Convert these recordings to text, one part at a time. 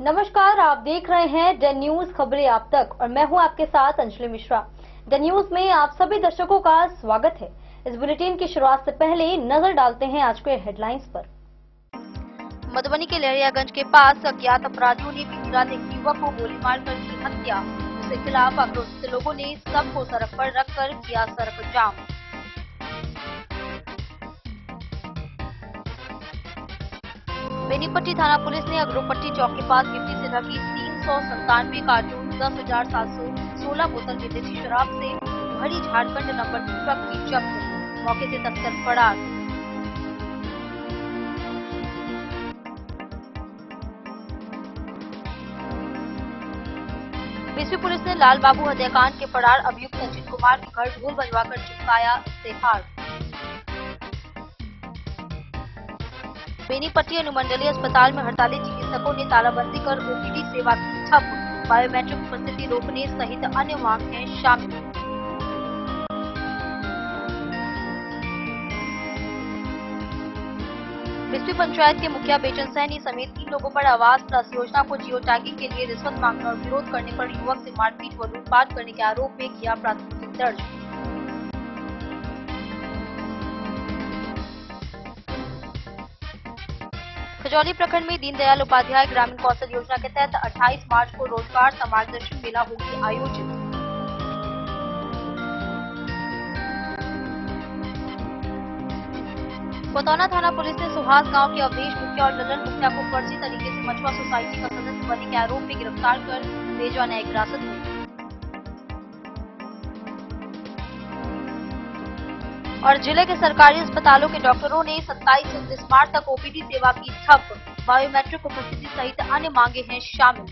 नमस्कार, आप देख रहे हैं डन न्यूज खबरें आप तक और मैं हूं आपके साथ अंजलि मिश्रा। डन न्यूज में आप सभी दर्शकों का स्वागत है। इस बुलेटिन की शुरुआत से पहले नजर डालते हैं आज के हेडलाइंस पर। मधुबनी के लहरियागंज के पास अज्ञात अपराधियों ने बीती रात एक युवक को गोली मारकर की हत्या। उसके खिलाफ आक्रोशित लोगों ने सबको सड़क पर रखकर किया सड़क जाम। बेनीपट्टी थाना पुलिस ने अग्रोपट्टी चौक के पास गिट्टी से ढकी 397 कार्टून 10,716 बोतल विदेशी शराब से भरी झारखंड नंबर ट्रक की जब्त। मौके से तस्कर फरार। बीसवीं पुलिस ने लाल बाबू हत्याकांड के फरार अभियुक्त संजीत कुमार के घर ढोल बजवाकर चिपकाया इस्तेहार। बेनीपट्टी अनुमंडलीय अस्पताल में हड़ताली चिकित्सकों ने तालाबंदी कर ओपीडी सेवा की ठप। बायोमेट्रिक उपस्थिति रोकने सहित अन्य मांगें शामिल। बिस्वी पंचायत के मुखिया बेचन सैनी समेत 3 लोगों पर आवास प्लस योजना को जियो टैगिंग के लिए रिश्वत मांगने और विरोध करने पर युवक से मारपीट व लूटपाट करने के आरोप में किया प्राथमिकी दर्ज। खजौली प्रखंड में दीनदयाल उपाध्याय ग्रामीण कौशल योजना के तहत 28 मार्च को रोजगार मार्गदर्शन मेला होगी आयोजित। कोतौना थाना पुलिस ने सुहास गांव के अवधेश मुखिया और ललन मुखिया को फर्जी तरीके से मछुआ सोसाइटी का सदस्य बनने के आरोप में गिरफ्तार कर भेजा न्यायिक हिरासत में। और जिले के सरकारी अस्पतालों के डॉक्टरों ने 27 से 29 मार्च तक ओपीडी सेवा की ठप। बायोमेट्रिक उपस्थिति सहित अन्य मांगे हैं शामिल।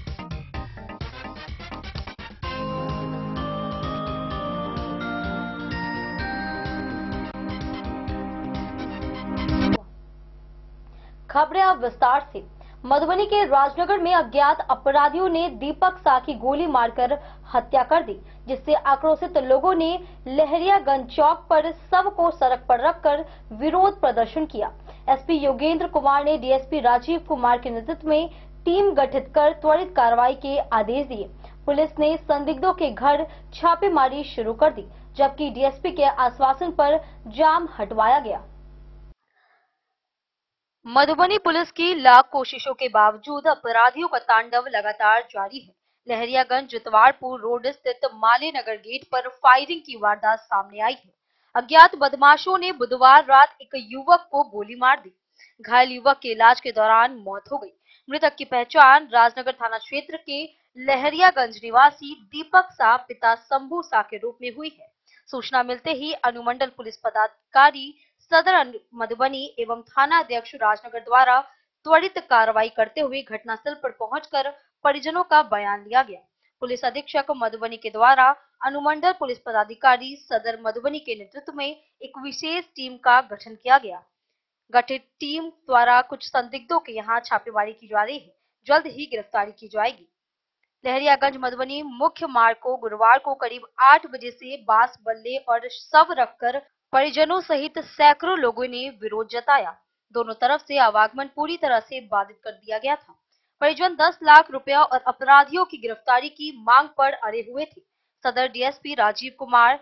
खबरें अब विस्तार से। मधुबनी के राजनगर में अज्ञात अपराधियों ने दीपक सा की गोली मारकर हत्या कर दी, जिससे आक्रोशित लोगों ने लहरियागंज चौक पर सबको सड़क पर रखकर विरोध प्रदर्शन किया। एसपी योगेंद्र कुमार ने डीएसपी राजीव कुमार के नेतृत्व में टीम गठित कर त्वरित कार्रवाई के आदेश दिए। पुलिस ने संदिग्धों के घर छापेमारी शुरू कर दी, जबकि डीएसपी के आश्वासन पर जाम हटवाया गया। मधुबनी पुलिस की लाख कोशिशों के बावजूद अपराधियों का तांडव लगातार जारी है। लहरियागंज जितवारपुर रोड स्थित माले नगर गेट पर फायरिंग की वारदात सामने आई है। अज्ञात बदमाशों ने बुधवार रात एक युवक को गोली मार दी। घायल युवक के इलाज के दौरान मौत हो गई। मृतक की पहचान राजनगर थाना क्षेत्र के लहरियागंज निवासी दीपक सा पिता शंभू सा के रूप में हुई है। सूचना मिलते ही अनुमंडल पुलिस पदाधिकारी सदर मधुबनी एवं थाना अध्यक्ष राजनगर द्वारा त्वरित कार्रवाई करते हुए घटनास्थल पर पहुंचकर परिजनों का बयान लिया गया। पुलिस अधीक्षक मधुबनी के द्वारा अनुमंडल पुलिस पदाधिकारी सदर मधुबनी के नेतृत्व में एक विशेष टीम का गठन किया गया। गठित टीम द्वारा कुछ संदिग्धों के यहाँ छापेमारी की जा रही है। जल्द ही गिरफ्तारी की जाएगी। लहरियागंज मधुबनी मुख्य मार्ग को गुरुवार को करीब 8 बजे से बांस बल्ले और शव रखकर परिजनों सहित सैकड़ों लोगों ने विरोध जताया। दोनों तरफ से आवागमन पूरी तरह से बाधित कर दिया गया था। परिजन 10 लाख रुपया और अपराधियों की गिरफ्तारी की मांग पर अड़े हुए थे। सदर डीएसपी राजीव कुमार,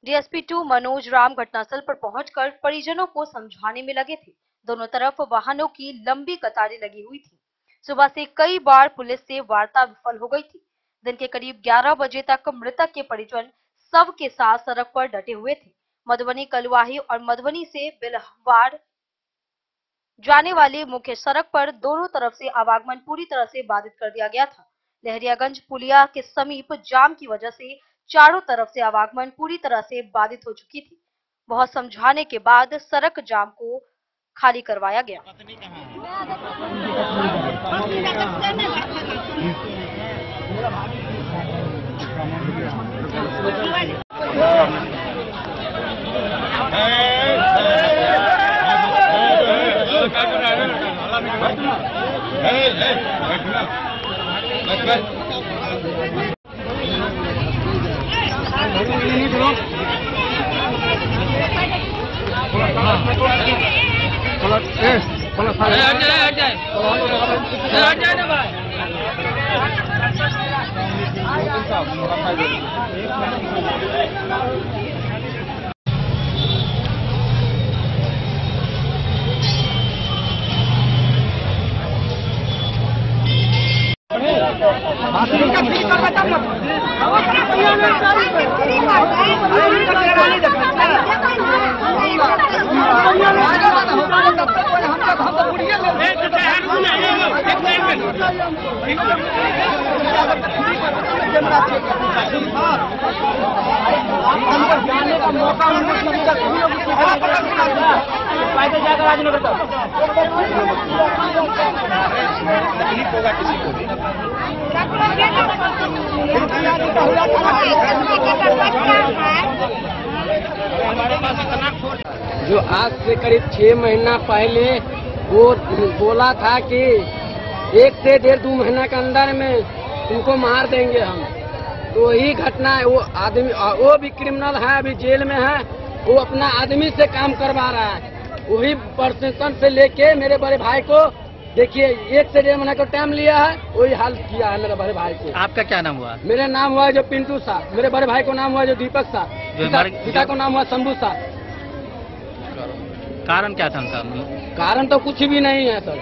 डीएसपी 2 मनोज राम घटनास्थल पर पहुंचकर परिजनों को समझाने में लगे थे। दोनों तरफ वाहनों की लंबी कतारें लगी हुई थी। सुबह से कई बार पुलिस से वार्ता विफल हो गई थी। दिन के करीब 11 बजे तक मृतक के परिजन शव के साथ सड़क पर डटे हुए थे। मधुबनी कलुआही और मधुबनी से बिलहवाड़ जाने वाली मुख्य सड़क पर दोनों तरफ से आवागमन पूरी तरह से बाधित कर दिया गया था। लहरियागंज पुलिया के समीप जाम की वजह से चारों तरफ से आवागमन पूरी तरह से बाधित हो चुकी थी। बहुत समझाने के बाद सड़क जाम को खाली करवाया गया। जो आज से करीब 6 महीना पहले वो बोला था कि 1 से 1.5-2 महीना के अंदर में उनको मार देंगे हम, तो वही घटना है। वो आदमी, वो भी क्रिमिनल है, अभी जेल में है, वो अपना आदमी से काम करवा रहा है। वही प्रशासन से लेके मेरे बड़े भाई को देखिए 1 से 1.5 महीना का टाइम लिया है, वही हाल किया है मेरे बड़े भाई को। आपका क्या नाम हुआ? मेरा नाम हुआ जो पिंटू साहब, मेरे बड़े भाई को नाम हुआ जो दीपक साहब, पिता को नाम हुआ शंभू साहब। कारण क्या था उनका? कारण तो कुछ भी नहीं है सर।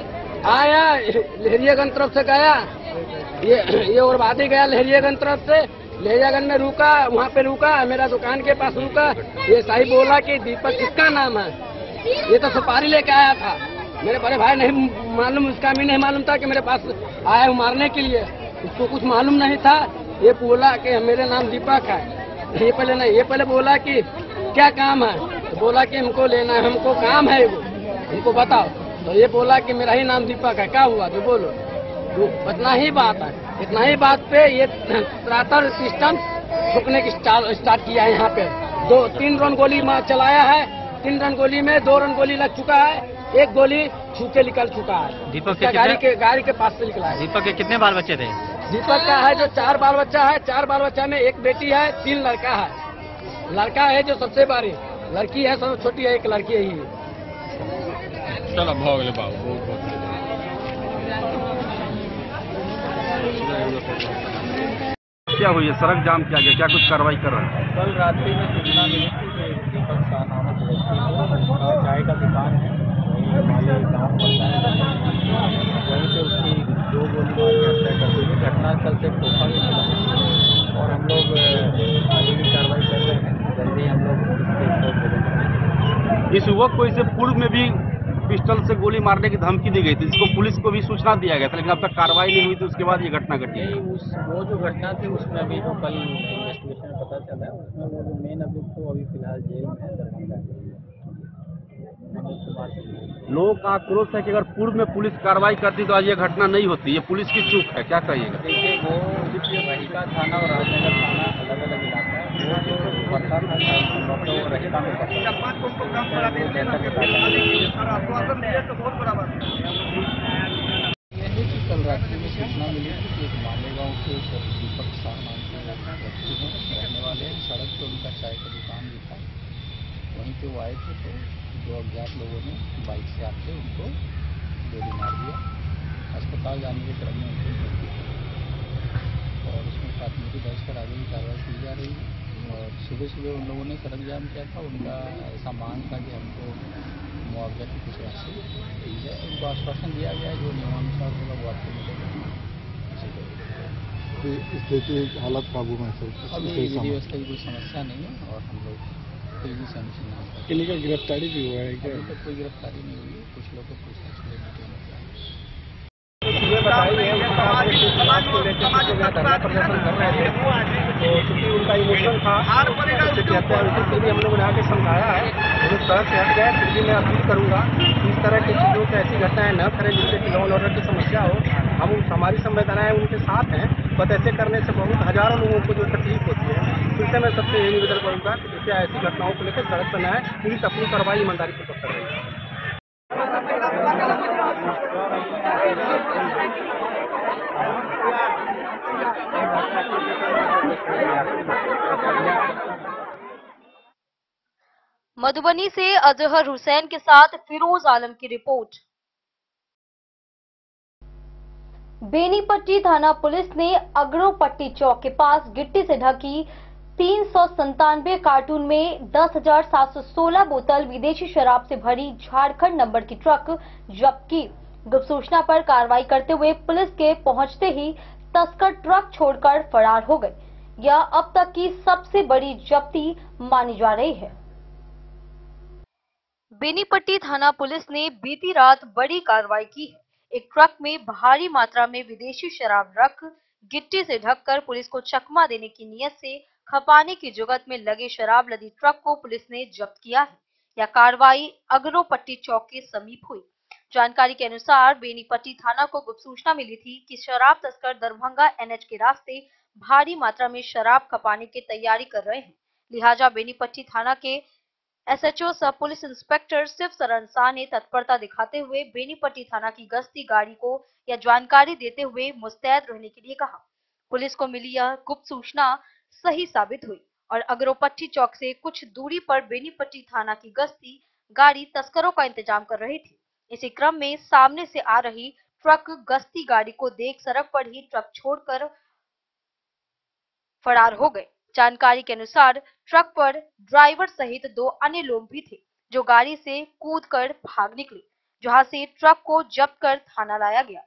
आया लहरियागंज तरफ से गया, ये उग्रवादी गया लहरियागंज तरफ से, लहरियागंज में रुका, वहाँ पे रुका, मेरा दुकान के पास रुका। ये सही बोला कि दीपक किसका नाम है, ये तो सुपारी लेके आया था। मेरे बड़े भाई नहीं मालूम, उसका भी नहीं मालूम था कि मेरे पास आया हूँ मारने के लिए, उसको कुछ मालूम नहीं था। ये बोला कि मेरा नाम दीपक है, ये पहले नहीं, ये पहले बोला कि क्या काम है, तो बोला कि हमको लेना है, हमको काम है वो, हमको बताओ। तो ये बोला कि मेरा ही नाम दीपक है, क्या हुआ तो बोलो। तो इतना ही बात है, इतना ही बात पे ये त्रातर सिस्टम ठोकने की स्टार्ट किया है। यहाँ पे 2-3 रन गोली चलाया है, 3 रन गोली में 2 रन गोली लग चुका है, 1 गोली छूके निकल चुका है। दीपक के गाड़ी के पास से निकला है। दीपक के कितने बाल बच्चे थे? दीपक का है जो 4 बाल बच्चा है, 4 बाल बच्चा में 1 बेटी है, 3 लड़का है। लड़का है जो सबसे बड़ी, लड़की है सबसे छोटी है, 1 लड़की ही है। चलो भाग बाबू। क्या हुई है? सड़क जाम किया गया, क्या कुछ कार्रवाई कर रहे हैं? कल रात्रि में सूचना मिली थी कि दीपक शाह नामक व्यक्ति को, चाय का दुकान है माले गाँव पड़ता है, वहीं से उसकी 2 गोली मार के हत्या कर दी। घटनास्थल से ठोका भी मिला और हम लोग आगे भी कार्रवाई कर रहे हैं। जल्दी हम लोग इस युवक को इसे पूर्व में भी पिस्टल से गोली मारने की धमकी दी गई थी, जिसको पुलिस को भी सूचना दिया गया था, लेकिन अब तक कार्रवाई नहीं हुई थी। उसके बाद ये घटना घटी। वो जो घटना थी उसमें अभी जो कल इन्वेस्टिगेशन में पता चला है, उसमें वो जो मेन अभियुक्त तो अभी फिलहाल जेल में है, दरभंगा। लोगों का आक्रोश है कि अगर पूर्व में पुलिस कार्रवाई करती तो आज ये घटना नहीं होती, ये पुलिस की चूक है, क्या कहिएगा? देखिए, वो रहिका थाना और राजनगर थाना अलग अलग इलाका है। वो जो पड़ता था वो रहिका में पड़ता यह है कि कल रात्रि में सूचना मिली थी कि एक मालेगांव के दीपक शाह नाम के व्यक्ति हैं, रहने वाले हैं। सड़क पर उनका चाय का दुकान भी था, वहीं पे वो आए थे तो 2 अज्ञात लोगों ने बाइक से आके उनको गोली मार दिया। अस्पताल जाने के क्रम में उनको मृत्यु हुई और उसमें प्राथमिकी दर्ज कर आगे की कार्रवाई की जा रही है। और सुबह उन लोगों ने सड़क जाम किया था, उनका ऐसा मांग था कि हमको मुआवजा की कुछ राशि दी जाए। उनको आश्वासन दिया गया है, जो नियमानुसार होगा वो आपको मिलेगा। स्थिति हालत काबू में है? अभी विधि व्यवस्था की कोई समस्या नहीं है और हम लोग तेजी से अनुसंधान कर किन्हीं का गिरफ्तारी भी हुआ है क्या? अभी तक कोई गिरफ्तारी नहीं हुई है, कुछ लोग को पूछताछ के लिए मीटिंग में ये बताइए, को लेकर धरना प्रदर्शन कर रहे थे, तो चूंकि उनका इमोशन था तो भी हम लोगों ने आके समझाया है, वो सड़क से हट गए। फिर भी मैं अपील करूँगा इस तरह की चीज़ों की ऐसी घटनाएं न करें जिससे कि लॉ एंड ऑर्डर की समस्या हो। हम हमारी संवेदनाएं उनके साथ हैं, बट ऐसे करने से बहुत हजारों लोगों को जो तकलीफ होती है। फिर से मैं सबसे यही निवेदन करूँगा कि जैसे ऐसी घटनाओं को लेकर सड़क पर न आए, पुलिस अपनी कार्रवाई ईमानदारी पूर्वक कर रही है। मधुबनी से अजहर हुसैन के साथ फिरोज आलम की रिपोर्ट। बेनीपट्टी थाना पुलिस ने अगरोपट्टी चौक के पास गिट्टी से ढकी 397 कार्टून में 10,716 बोतल विदेशी शराब से भरी झारखंड नंबर की ट्रक जब्त की। गुप्त सूचना पर कार्रवाई करते हुए पुलिस के पहुंचते ही तस्कर ट्रक छोड़कर फरार हो गए। यह अब तक की सबसे बड़ी जब्ती मानी जा रही है। बेनीपट्टी थाना पुलिस ने बीती रात बड़ी कार्रवाई की है। एक ट्रक में भारी मात्रा में विदेशी शराब रख गिट्टी से ढककर पुलिस को चकमा देने की नीयत से खपाने की जुगत में लगे शराब लदी ट्रक को पुलिस ने जब्त किया है। यह कार्रवाई अगरोपट्टी चौक के समीप हुई। जानकारी के अनुसार बेनीपट्टी थाना को गुप्त सूचना मिली थी कि शराब तस्कर दरभंगा एनएच के रास्ते भारी मात्रा में शराब खपाने की तैयारी कर रहे हैं। लिहाजा बेनीपट्टी थाना के एसएचओ सह पुलिस इंस्पेक्टर शिव शरण शाह ने तत्परता दिखाते हुए बेनीपट्टी थाना की गश्ती गाड़ी को यह जानकारी देते हुए मुस्तैद रहने के लिए कहा। पुलिस को मिली यह गुप्त सूचना सही साबित हुई और अगरोपट्टी चौक से कुछ दूरी पर बेनीपट्टी थाना की गश्ती गाड़ी तस्करों का इंतजाम कर रही थी। इसी क्रम में सामने से आ रही ट्रक गश्ती गाड़ी को देख सड़क पर ही ट्रक छोड़कर फरार हो गए। जानकारी के अनुसार ट्रक पर ड्राइवर सहित 2 अन्य लोग भी थे जो गाड़ी से कूदकर भाग निकले, जहां से ट्रक को जब्त कर थाना लाया गया।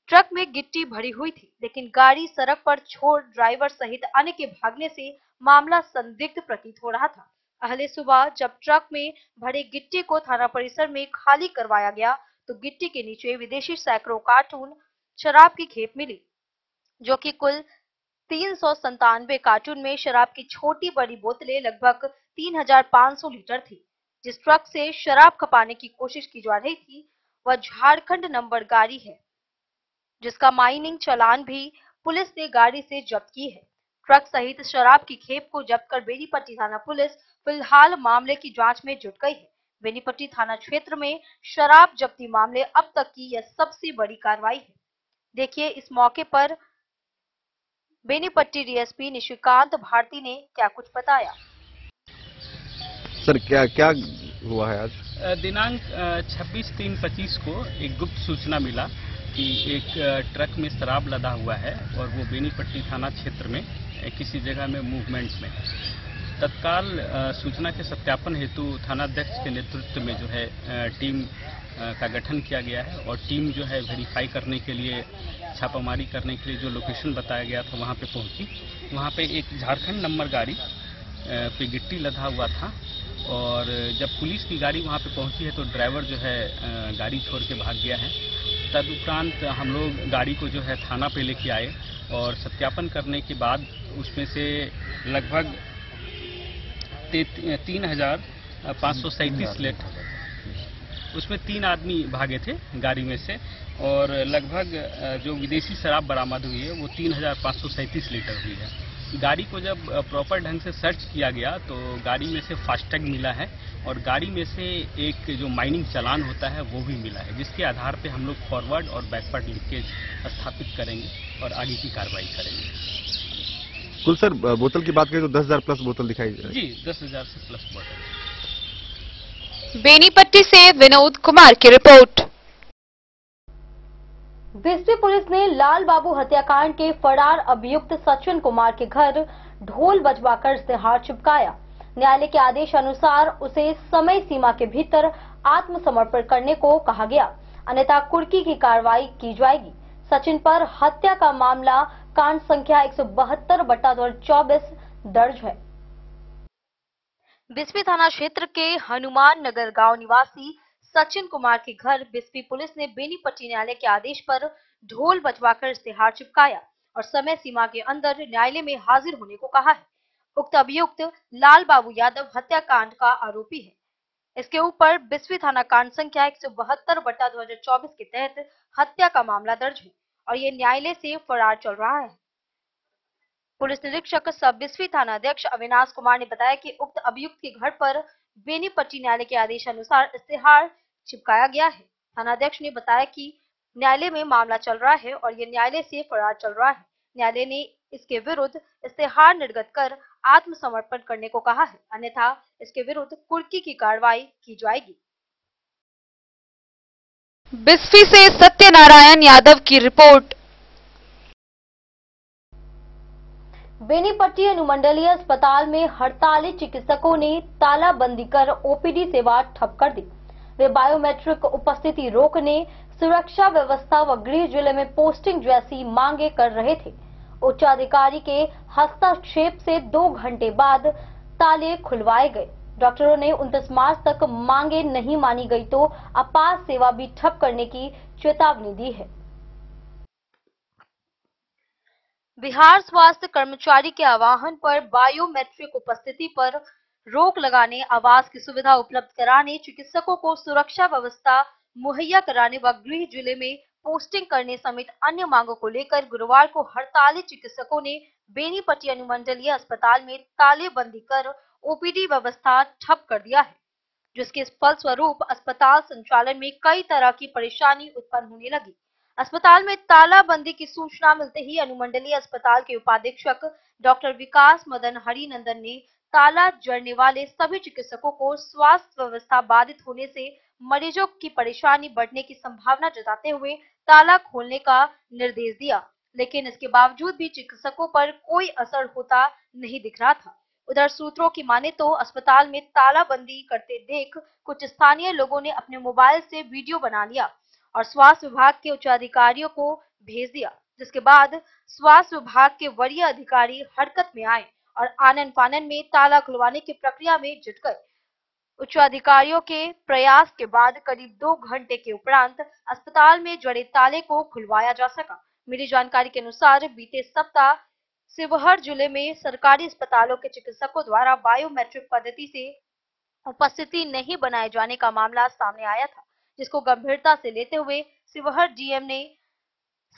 ट्रक में गिट्टी भरी हुई थी, लेकिन गाड़ी सड़क पर छोड़ ड्राइवर सहित अन्य के भागने से मामला संदिग्ध प्रतीत हो रहा था। अगले सुबह जब ट्रक में भरे गिट्टी को थाना परिसर में खाली करवाया गया तो गिट्टी के नीचे विदेशी सैकड़ों कार्टून शराब की खेप मिली, जो कि कुल 397 कार्टून में शराब की छोटी बड़ी बोतलें लगभग 3,500 लीटर थी। जिस ट्रक से शराब खपाने की कोशिश की जा रही थी वह झारखंड नंबर गाड़ी है, जिसका माइनिंग चालान भी पुलिस ने गाड़ी से जब्त की है। ट्रक सहित शराब की खेप को जब्त कर बेनीपट्टी थाना पुलिस फिलहाल मामले की जांच में जुट गई है। बेनीपट्टी थाना क्षेत्र में शराब जब्ती मामले अब तक की यह सबसे बड़ी कार्रवाई है। देखिए इस मौके पर बेनीपट्टी डीएसपी निशिकांत भारती ने क्या कुछ बताया। सर क्या हुआ है आज? दिनांक 26/3/25 को एक गुप्त सूचना मिला कि एक ट्रक में शराब लदा हुआ है और वो बेनीपट्टी थाना क्षेत्र में किसी जगह में मूवमेंट में। तत्काल सूचना के सत्यापन हेतु थानाध्यक्ष के नेतृत्व में जो है टीम का गठन किया गया है और टीम जो है वेरीफाई करने के लिए, छापामारी करने के लिए जो लोकेशन बताया गया था वहाँ पे पहुँची। वहाँ पे एक झारखंड नंबर गाड़ी पे गिट्टी लदा हुआ था और जब पुलिस की गाड़ी वहाँ पे पहुँची है तो ड्राइवर जो है गाड़ी छोड़ के भाग गया है। तदुपरांत हम लोग गाड़ी को जो है थाना पे लेके आए और सत्यापन करने के बाद उसमें से लगभग 3,537 लीटर, उसमें 3 आदमी भागे थे गाड़ी में से और लगभग जो विदेशी शराब बरामद हुई है वो 3,537 लीटर हुई है। गाड़ी को जब प्रॉपर ढंग से सर्च किया गया तो गाड़ी में से फास्टैग मिला है और गाड़ी में से एक जो माइनिंग चालान होता है वो भी मिला है, जिसके आधार पे हम लोग फॉरवर्ड और बैकवर्ड लिंकेज स्थापित करेंगे और आगे की कार्रवाई करेंगे। कुल सर बोतल की बात करें तो 10,000 प्लस बोतल दिखाई दे रही है। जी 10,000 से प्लस बोतल। बेनीपट्टी से विनोद कुमार की रिपोर्ट। बिस्फी पुलिस ने लाल बाबू हत्याकांड के फरार अभियुक्त सचिन कुमार के घर ढोल बजवाकर इश्तेहार चिपकाया। न्यायालय के आदेश अनुसार उसे समय सीमा के भीतर आत्मसमर्पण करने को कहा गया, अन्यथा कुर्की की कार्रवाई की जाएगी। सचिन पर हत्या का मामला कांड संख्या 172/2024 दर्ज है। बिस्फी थाना क्षेत्र के हनुमान नगर गांव निवासी सचिन कुमार के घर बिस्फी पुलिस ने बेनीपट्टी न्यायालय के आदेश पर ढोल बजवाकर इश्तेहार चिपकाया और समय सीमा के अंदर न्यायालय में हाजिर होने को कहा है। उक्त अभियुक्त लाल बाबू यादव हत्याकांड का आरोपी है। इसके ऊपर बिस्फी थाना कांड संख्या 172/2024 के तहत हत्या का मामला दर्ज है और ये न्यायालय से फरार चल रहा है। पुलिस निरीक्षक सब बिस्फी थाना अध्यक्ष अविनाश कुमार ने बताया कि उक्त अभियुक्त के घर पर बेनीपट्टी न्यायालय के आदेश अनुसार इश्तेहार चिपकाया गया है। थानाध्यक्ष ने बताया कि न्यायालय में मामला चल रहा है और ये न्यायालय से फरार चल रहा है। न्यायालय ने इसके विरुद्ध इश्तेहार निर्गत कर आत्मसमर्पण करने को कहा है, अन्यथा इसके विरुद्ध कुर्की की कार्रवाई की जाएगी। बिस्फी से सत्यनारायण यादव की रिपोर्ट। बेनीपट्टी अनुमंडलीय अस्पताल में हड़ताली चिकित्सकों ने तालाबंदी कर ओपीडी सेवा ठप कर दी। वे बायोमेट्रिक उपस्थिति रोकने, सुरक्षा व्यवस्था व गृह जिले में पोस्टिंग जैसी मांगे कर रहे थे। उच्चाधिकारी के हस्तक्षेप से 2 घंटे बाद ताले खुलवाए गए। डॉक्टरों ने 29 मार्च तक मांगे नहीं मानी गई तो आपात सेवा भी ठप करने की चेतावनी दी है। बिहार स्वास्थ्य कर्मचारी के आह्वान पर बायोमेट्रिक उपस्थिति पर रोक लगाने, आवास की सुविधा उपलब्ध कराने, चिकित्सकों को सुरक्षा व्यवस्था मुहैया कराने व गृह जिले में पोस्टिंग करने समेत अन्य मांगों को लेकर गुरुवार को हड़ताली चिकित्सकों ने बेनीपट्टी अनुमंडलीय अस्पताल में तालेबंदी कर ओपीडी व्यवस्था ठप कर दिया है, जिसके फलस्वरूप अस्पताल संचालन में कई तरह की परेशानी उत्पन्न होने लगी। अस्पताल में तालाबंदी की सूचना मिलते ही अनुमंडलीय अस्पताल के उपाधीक्षक डॉक्टर विकास मदन हरिनंदन ने ताला जड़ने वाले सभी चिकित्सकों को स्वास्थ्य व्यवस्था बाधित होने से मरीजों की परेशानी बढ़ने की संभावना जताते हुए ताला खोलने का निर्देश दिया, लेकिन इसके बावजूद भी चिकित्सकों पर कोई असर होता नहीं दिख रहा था। उधर सूत्रों की माने तो अस्पताल में तालाबंदी करते देख कुछ स्थानीय लोगों ने अपने मोबाइल से वीडियो बना लिया और स्वास्थ्य विभाग के उच्चाधिकारियों को भेज दिया, जिसके बाद स्वास्थ्य विभाग के वरीय अधिकारी हरकत में आए और आनन फानन में ताला खुलवाने की प्रक्रिया में जुट गए। उच्चाधिकारियों के प्रयास के बाद करीब 2 घंटे के उपरांत अस्पताल में जड़े ताले को खुलवाया जा सका। मिली जानकारी के अनुसार बीते सप्ताह शिवहर जिले में सरकारी अस्पतालों के चिकित्सकों द्वारा बायोमेट्रिक पद्धति से उपस्थिति नहीं बनाए जाने का मामला सामने आया था, जिसको गंभीरता से लेते हुए शिवहर डीएम ने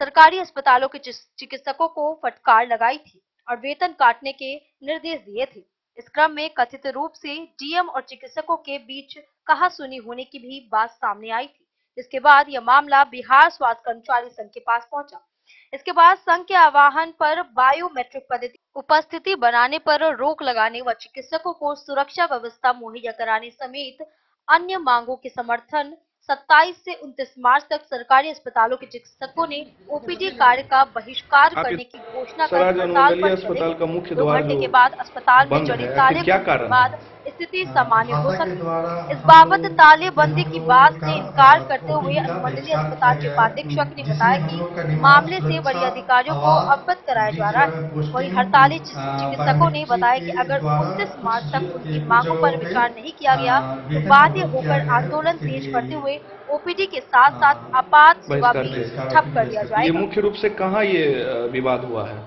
सरकारी अस्पतालों के चिकित्सकों को फटकार लगाई थी और वेतन काटने के निर्देश दिए थे। इस क्रम में कथित रूप से डीएम और चिकित्सकों के बीच कहासुनी होने की भी बात सामने आई थी, जिसके बाद यह मामला बिहार स्वास्थ्य कर्मचारी संघ के पास पहुंचा। इसके बाद संघ के आह्वान पर बायोमेट्रिक पद्धति उपस्थिति बनाने पर रोक लगाने व चिकित्सकों को सुरक्षा व्यवस्था मुहैया कराने समेत अन्य मांगों के समर्थन 27 से 29 मार्च तक सरकारी अस्पतालों के चिकित्सकों ने ओपीडी कार्य का बहिष्कार करने की घोषणा कर हड़ताल पर अस्पताल का मुख्य 2 घंटे के बाद अस्पताल में जड़े ताले के बाद स्थिति सामान्य हो सकती। इस बाबत तालेबंदी की बात से इनकार करते हुए अनुमंडलीय अस्पताल के उपाधीक्षक ने बताया कि मामले से वरीय अधिकारियों को अवगत कराया जा रहा है। वहीं हड़ताली चिकित्सकों ने बताया कि अगर 29 मार्च तक उनकी मांगों पर विचार नहीं किया गया तो बाध्य होकर आंदोलन तेज करते हुए ओपीडी के साथ साथ आपात सेवा भी ठप कर दिया जाएगा। ये मुख्य रूप से कहाँ ये विवाद हुआ है?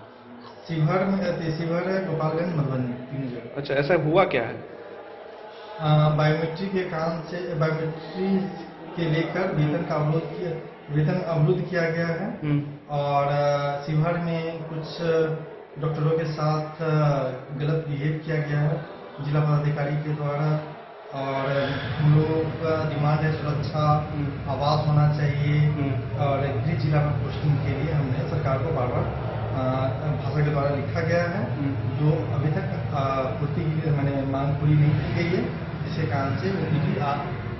शिवहर में, शिवहर है, गोपालगंज, मधुबनी। अच्छा, ऐसा हुआ क्या है? बायोमेट्रिक के कारण से बायोमेट्रिक के लेकर वेतन अवरुद्ध किया गया है और शिवहर में कुछ डॉक्टरों के साथ गलत बिहेव किया गया है जिला पदाधिकारी के द्वारा और हम लोगों का डिमांड है सुरक्षा, आवास होना चाहिए और गृह जिला में पोस्टिंग के लिए हमने सरकार को बार बार भाषा के द्वारा लिखा गया है, जो अभी तक पूर्ति मैंने मांग पूरी नहीं की गई है, जिसके कारण से ओपीडी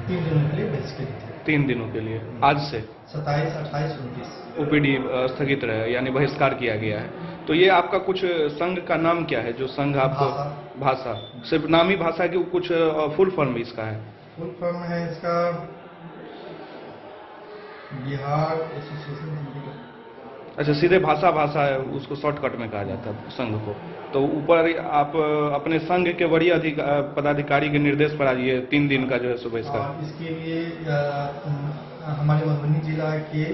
3 दिनों के लिए बहिष्कृत है। 3 दिनों के लिए आज से 27, 28, 29 ओपीडी स्थगित रहे, यानी बहिष्कार किया गया है। तो ये आपका कुछ संघ का नाम क्या है? जो संघ आप भाषा सिर्फ नाम ही भाषा की कुछ फुल फॉर्म इसका है? फुल फॉर्म है इसका बिहार एसोसिएशन। अच्छा, सीधे भाषा है, उसको शॉर्टकट में कहा जाता है संघ को। तो ऊपर आप अपने संघ के वरीय पदाधिकारी के निर्देश पर आज ये 3 दिन का जो है बहिष्कार। इसके लिए हमारे मधुबनी जिला के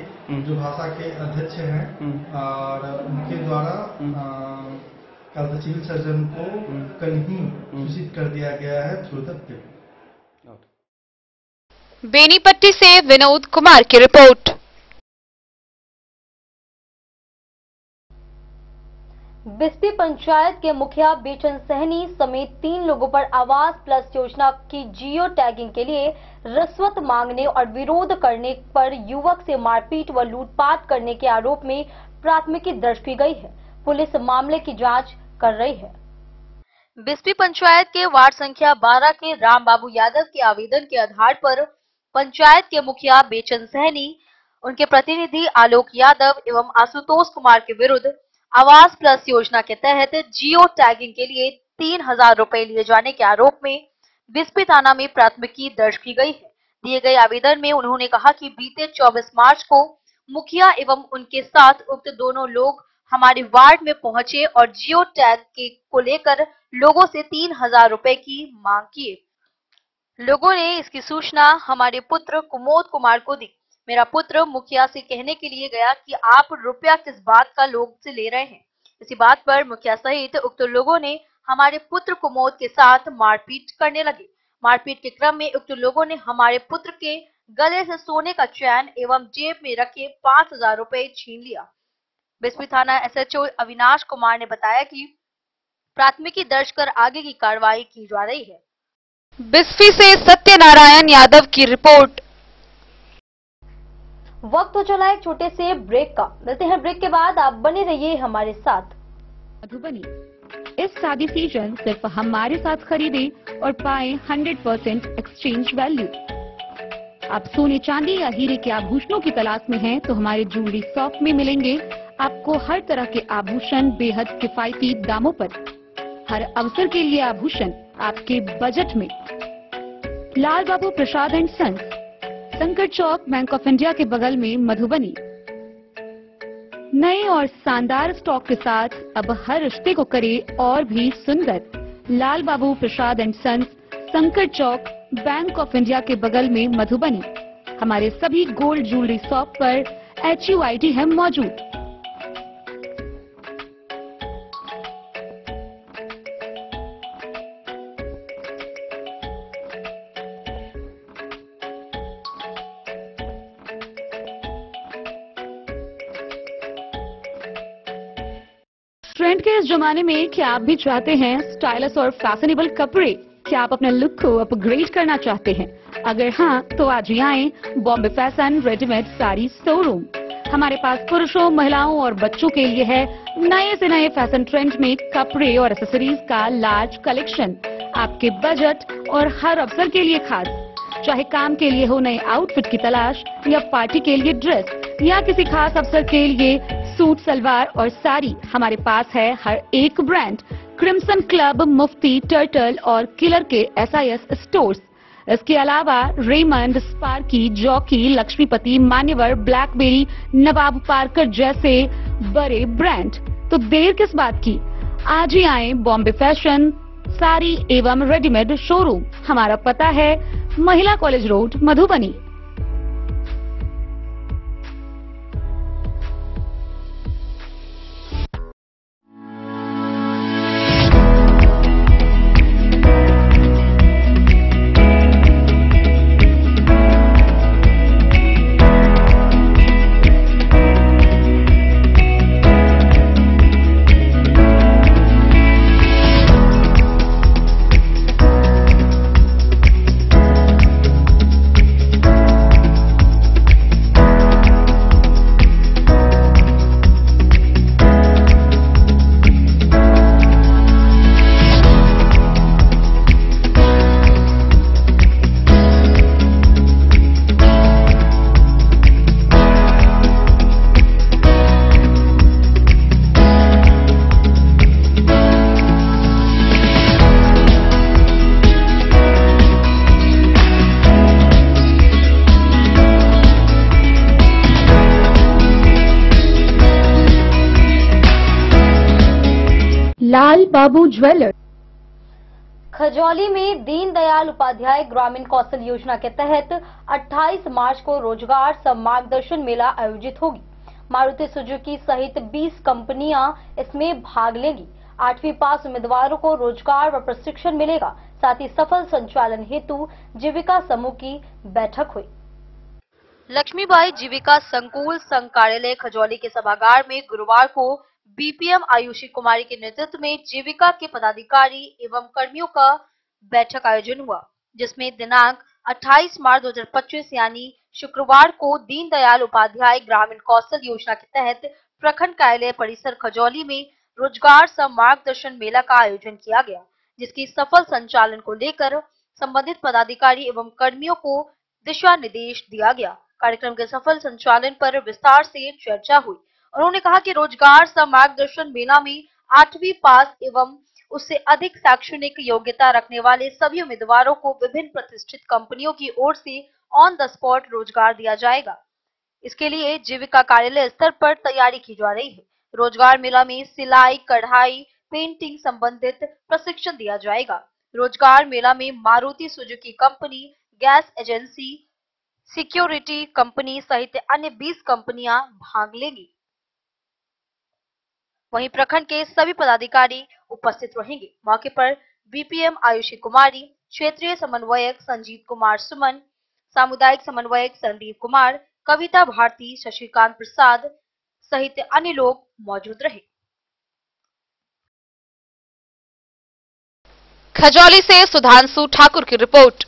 जो भाषा के अध्यक्ष हैं और उनके द्वारा कल सिविल सर्जन को कल ही सूचित कर दिया गया है थ्रू द पेपर। बेनीपट्टी से विनोद कुमार की रिपोर्ट। बिस्पी पंचायत के मुखिया बेचन सहनी समेत 3 लोगों पर आवास प्लस योजना की जियो टैगिंग के लिए रिश्वत मांगने और विरोध करने पर युवक से मारपीट व लूटपाट करने के आरोप में प्राथमिकी दर्ज की गई है। पुलिस मामले की जांच कर रही है। बिस्पी पंचायत के वार्ड संख्या 12 के राम बाबू यादव के आवेदन के आधार पर पंचायत के मुखिया बेचन सहनी, उनके प्रतिनिधि आलोक यादव एवं आशुतोष कुमार के विरुद्ध आवास प्लस योजना के तहत जियो टैगिंग के लिए 3,000 रुपए लिए जाने के आरोप में बिस्पी थाना में प्राथमिकी दर्ज की गई है। दिए गए आवेदन में उन्होंने कहा कि बीते 24 मार्च को मुखिया एवं उनके साथ उक्त दोनों लोग हमारे वार्ड में पहुंचे और जियो टैग को लेकर लोगों से 3,000 रुपए की मांग किए। लोगों ने इसकी सूचना हमारे पुत्र कुमोद कुमार को दी। मेरा पुत्र मुखिया से कहने के लिए गया कि आप रुपया किस बात का लोग से ले रहे हैं। इसी बात पर मुखिया सहित उक्त लोगों ने हमारे पुत्र कुमोद के साथ मारपीट करने लगे। मारपीट के क्रम में उक्त लोगों ने हमारे पुत्र के गले से सोने का चैन एवं जेब में रखे 5,000 रुपए छीन लिया। बिस्पी थाना SHO अविनाश कुमार ने बताया कि प्राथमिकी दर्ज कर आगे की कार्रवाई की जा रही है। बिस्फी से सत्यनारायण यादव की रिपोर्ट। वक्त हो चला एक छोटे से ब्रेक का। मिलते हैं ब्रेक के बाद, आप बने रहिए हमारे साथ। मधुबनी इस शादी सीजन सिर्फ हमारे साथ खरीदे और पाए 100% एक्सचेंज वैल्यू। आप सोने चांदी या हीरे के आभूषणों की तलाश में हैं तो हमारे ज्वेलरी शॉप में मिलेंगे आपको हर तरह के आभूषण बेहद किफायती दामों पर। हर अवसर के लिए आभूषण आपके बजट में। लाल बाबू प्रसाद एंड सन्स, संकट चौक, बैंक ऑफ इंडिया के बगल में, मधुबनी। नए और शानदार स्टॉक के साथ अब हर रिश्ते को करे और भी सुंदर। लाल बाबू प्रसाद एंड सन्स, संकट चौक, बैंक ऑफ इंडिया के बगल में, मधुबनी। हमारे सभी गोल्ड ज्वेलरी शॉप पर HUID है मौजूद। ट्रेंड के इस जमाने में क्या आप भी चाहते हैं स्टाइलिश और फैशनेबल कपड़े? क्या आप अपने लुक को अपग्रेड करना चाहते हैं? अगर हाँ, तो आज ही आए Bombay fashion readymade sari showroom. हमारे पास पुरुषों, महिलाओं और बच्चों के लिए है नए से नए फैशन ट्रेंड में कपड़े और एक्सेसरीज का लार्ज कलेक्शन। आपके बजट और हर अवसर के लिए खास। चाहे काम के लिए हो नए आउटफिट की तलाश, या पार्टी के लिए ड्रेस, या किसी खास अवसर के लिए सूट, सलवार और साड़ी, हमारे पास है हर एक ब्रांड। क्रिम्सन क्लब, मुफ्ती, टर्टल और किलर के SIS स्टोर्स। इसके अलावा रेमंड, स्पार्की, जॉकी, लक्ष्मीपति, मान्यवर, ब्लैकबेरी, नवाब पार्कर जैसे बड़े ब्रांड। तो देर किस बात की, आज ही आए बॉम्बे फैशन साड़ी एवं रेडीमेड शोरूम। हमारा पता है महिला कॉलेज रोड, मधुबनी। लाल बाबू ज्वेलर। खजौली में दीनदयाल उपाध्याय ग्रामीण कौशल योजना के तहत 28 मार्च को रोजगार सह मार्गदर्शन मेला आयोजित होगी। मारुति सुजुकी सहित 20 कंपनियां इसमें भाग लेंगी। 8वीं पास उम्मीदवारों को रोजगार व प्रशिक्षण मिलेगा। साथ ही सफल संचालन हेतु जीविका समूह की बैठक हुई। लक्ष्मीबाई जीविका संकुल संघ कार्यालय खजौली के सभागार में गुरुवार को BPM आयुषी कुमारी के नेतृत्व में जीविका के पदाधिकारी एवं कर्मियों का बैठक आयोजन हुआ, जिसमें दिनांक 28 मार्च 2025 यानी शुक्रवार को दीनदयाल उपाध्याय ग्रामीण कौशल योजना के तहत प्रखंड कार्यालय परिसर खजौली में रोजगार सह मार्गदर्शन मेला का आयोजन किया गया, जिसकी सफल संचालन को लेकर संबंधित पदाधिकारी एवं कर्मियों को दिशा निर्देश दिया गया। कार्यक्रम के सफल संचालन पर विस्तार से चर्चा हुई उन्होंने कहा कि रोजगार सह मार्गदर्शन मेला में 8वीं पास एवं उससे अधिक शैक्षणिक योग्यता रखने वाले सभी उम्मीदवारों को विभिन्न प्रतिष्ठित कंपनियों की ओर से ऑन द स्पॉट रोजगार दिया जाएगा। इसके लिए जीविका कार्यालय स्तर पर तैयारी की जा रही है। रोजगार मेला में सिलाई, कढ़ाई, पेंटिंग संबंधित प्रशिक्षण दिया जाएगा। रोजगार मेला में Maruti Suzuki company, gas agency, security company सहित अन्य 20 कंपनियां भाग लेंगी। वहीं प्रखंड के सभी पदाधिकारी उपस्थित रहेंगे। मौके पर बीपीएम आयुषी कुमारी, क्षेत्रीय समन्वयक संजीत कुमार सुमन, सामुदायिक समन्वयक संदीप कुमार, कविता भारती, शशिकांत प्रसाद सहित अन्य लोग मौजूद रहे। खजौली से सुधांशु ठाकुर की रिपोर्ट।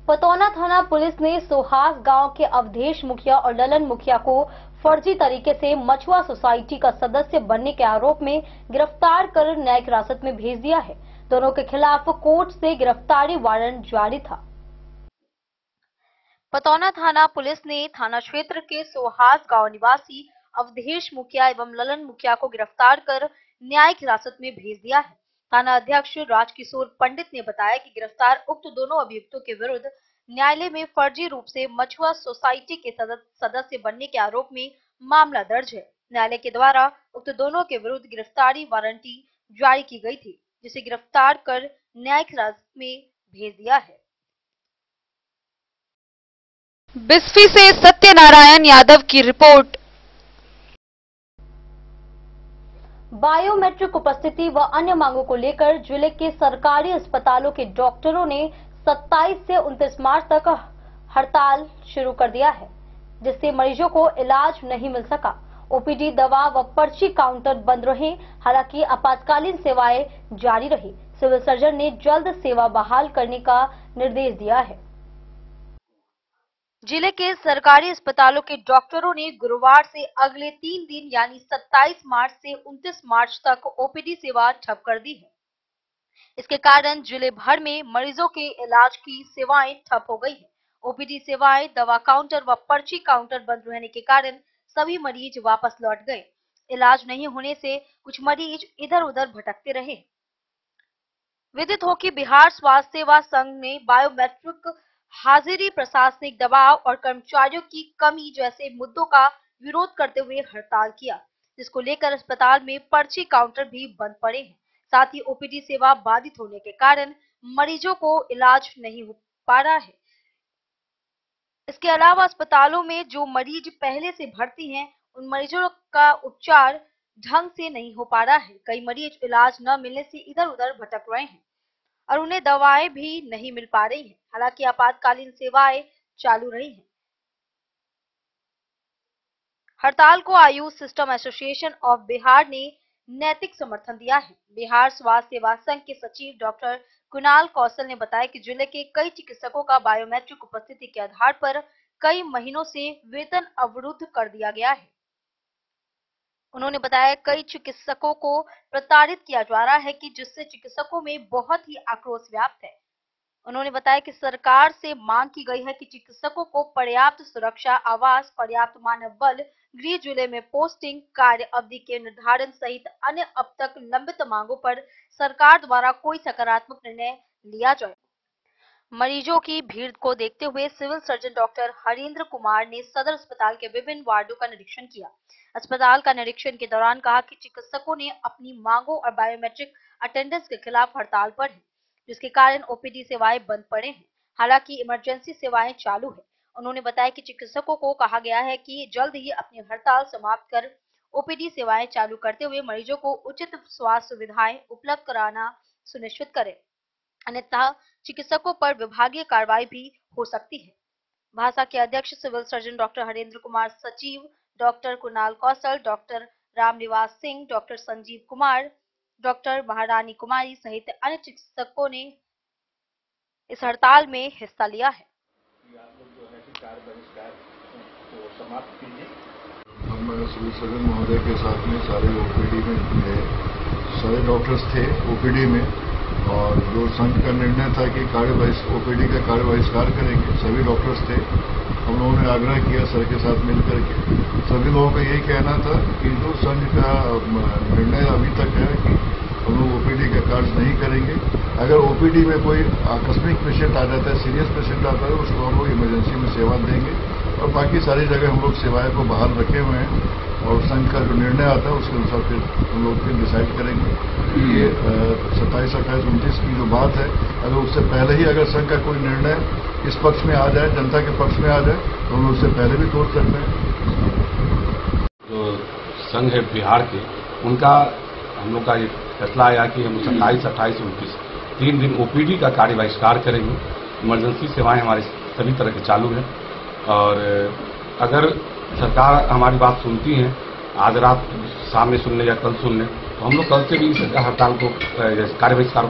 पतौना थाना पुलिस ने सोहास गांव के अवधेश मुखिया और ललन मुखिया को फर्जी तरीके से मछुआ सोसाइटी का सदस्य बनने के आरोप में गिरफ्तार कर न्यायिक हिरासत में भेज दिया है। दोनों के खिलाफ कोर्ट से गिरफ्तारी वारंट जारी था। पतौना थाना पुलिस ने थाना क्षेत्र के सोहास गांव निवासी अवधेश मुखिया एवं ललन मुखिया को गिरफ्तार कर न्यायिक हिरासत में भेज दिया है। थाना अध्यक्ष राजकिशोर पंडित ने बताया कि गिरफ्तार उक्त दोनों अभियुक्तों के विरुद्ध न्यायालय में फर्जी रूप से मछुआ सोसाइटी के सदस्य बनने के आरोप में मामला दर्ज है। न्यायालय के द्वारा उक्त दोनों के विरुद्ध गिरफ्तारी वारंटी जारी की गई थी, जिसे गिरफ्तार कर न्यायिक हिरासत में भेज दिया है। बिस्फी से सत्यनारायण यादव की रिपोर्ट। बायोमेट्रिक उपस्थिति व अन्य मांगों को लेकर जिले के सरकारी अस्पतालों के डॉक्टरों ने 27 से 29 मार्च तक हड़ताल शुरू कर दिया है, जिससे मरीजों को इलाज नहीं मिल सका। ओपीडी, दवा व पर्ची काउंटर बंद रहे। हालांकि आपातकालीन सेवाएं जारी रही। सिविल सर्जन ने जल्द सेवा बहाल करने का निर्देश दिया है। जिले के सरकारी अस्पतालों के डॉक्टरों ने गुरुवार से अगले 3 दिन यानी 27 मार्च से 29 मार्च तक ओपीडी सेवा ठप कर दी है। इसके कारण जिले भर में मरीजों के इलाज की सेवाएं ठप हो गई है। ओपीडी सेवाएं, दवा काउंटर व पर्ची काउंटर बंद रहने के कारण सभी मरीज वापस लौट गए। इलाज नहीं होने से कुछ मरीज इधर उधर भटकते रहे। विदित हो कि बिहार स्वास्थ्य सेवा संघ ने बायोमेट्रिक हाजिरी, प्रशासनिक दबाव और कर्मचारियों की कमी जैसे मुद्दों का विरोध करते हुए हड़ताल किया, जिसको लेकर अस्पताल में पर्ची काउंटर भी बंद पड़े हैं। साथ ही ओपीडी सेवा बाधित होने के कारण मरीजों को इलाज नहीं हो पा रहा है। इसके अलावा अस्पतालों में जो मरीज पहले से भर्ती हैं, उन मरीजों का उपचार ढंग से नहीं हो पा रहा है। कई मरीज इलाज न मिलने से इधर उधर भटक रहे हैं और उन्हें दवाएं भी नहीं मिल पा रही हैं। हालांकि आपातकालीन सेवाएं चालू रही हैं। हड़ताल को Ayush system association of Bihar ने नैतिक समर्थन दिया है। बिहार स्वास्थ्य सेवा संघ के सचिव डॉक्टर कुणाल कौशल ने बताया कि जिले के कई चिकित्सकों का बायोमेट्रिक उपस्थिति के आधार पर कई महीनों से वेतन अवरुद्ध कर दिया गया है। उन्होंने बताया कई चिकित्सकों को प्रताड़ित किया जा रहा है कि जिससे चिकित्सकों में बहुत ही आक्रोश व्याप्त है। उन्होंने बताया कि सरकार से मांग की गई है कि चिकित्सकों को पर्याप्त सुरक्षा, आवास, पर्याप्त मानव बल, गृह जिले में पोस्टिंग, कार्य अवधि के निर्धारण सहित अन्य अब तक लंबित मांगों पर सरकार द्वारा कोई सकारात्मक निर्णय लिया जाए। मरीजों की भीड़ को देखते हुए civil surgeon doctor Harendra Kumar ने सदर अस्पताल के विभिन्न वार्डों का निरीक्षण किया। अस्पताल का निरीक्षण के दौरान कहा कि चिकित्सकों ने अपनी मांगों और बायोमेट्रिक अटेंडेंस के खिलाफ हड़ताल पर है, जिसके कारण ओपीडी सेवाएं बंद पड़े हैं। हालांकि इमरजेंसी सेवाएं चालू है। उन्होंने बताया कि चिकित्सकों को कहा गया है कि जल्द ही अपनी हड़ताल समाप्त कर ओपीडी सेवाएं चालू करते हुए मरीजों को उचित स्वास्थ्य सुविधाएं उपलब्ध कराना सुनिश्चित करें, अन्यथा चिकित्सकों पर विभागीय कार्रवाई भी हो सकती है। भाषा के अध्यक्ष civil surgeon doctor Harendra Kumar, सचिव doctor Kunal Kaushal, doctor Ramniwas Singh, doctor Sanjeev Kumar, doctor Maharani Kumari सहित अन्य चिकित्सकों ने इस हड़ताल में हिस्सा लिया है। हम सिविल सर्जन महोदय के साथ में सारे ओपीडी में सारे डॉक्टर्स थे ओपीडी में, और जो संघ का निर्णय था कि ओपीडी का कार्य बहिष्कार करेंगे, सभी डॉक्टर्स थे, हम लोगों ने आग्रह किया सर के साथ मिलकर के। सभी लोगों का यही कहना था कि जो संघ का निर्णय अभी तक है कि हम लोग ओपीडी का कार्य नहीं करेंगे। अगर ओपीडी में कोई आकस्मिक पेशेंट आ जाता है, सीरियस पेशेंट आता है, उसको हम लोग इमरजेंसी में सेवा देंगे और बाकी सारी जगह हम लोग सेवाएं को बहाल रखे हुए हैं और संघ का जो निर्णय आता है उसके अनुसार फिर हम लोग फिर डिसाइड करेंगे। ये 27, 28, 29 की जो बात है, अगर उससे पहले ही अगर संघ का कोई निर्णय इस पक्ष में आ जाए, जनता के पक्ष में आ जाए, तो हम लोग उससे पहले भी तोड़ सकते हैं। जो संघ है बिहार के, उनका हम लोग का ये फैसला आया कि हम 27, 28, 29 3 दिन ओपीडी का कार्य बहिष्कार करेंगे। इमरजेंसी सेवाएं हमारी सभी तरह की चालू हैं और अगर सरकार हमारी बात सुनती है, आज रात शाम में सुन ले या कल सुन ले, तो हम लोग कल से भी इस हड़ताल को कार्य बहिष्कार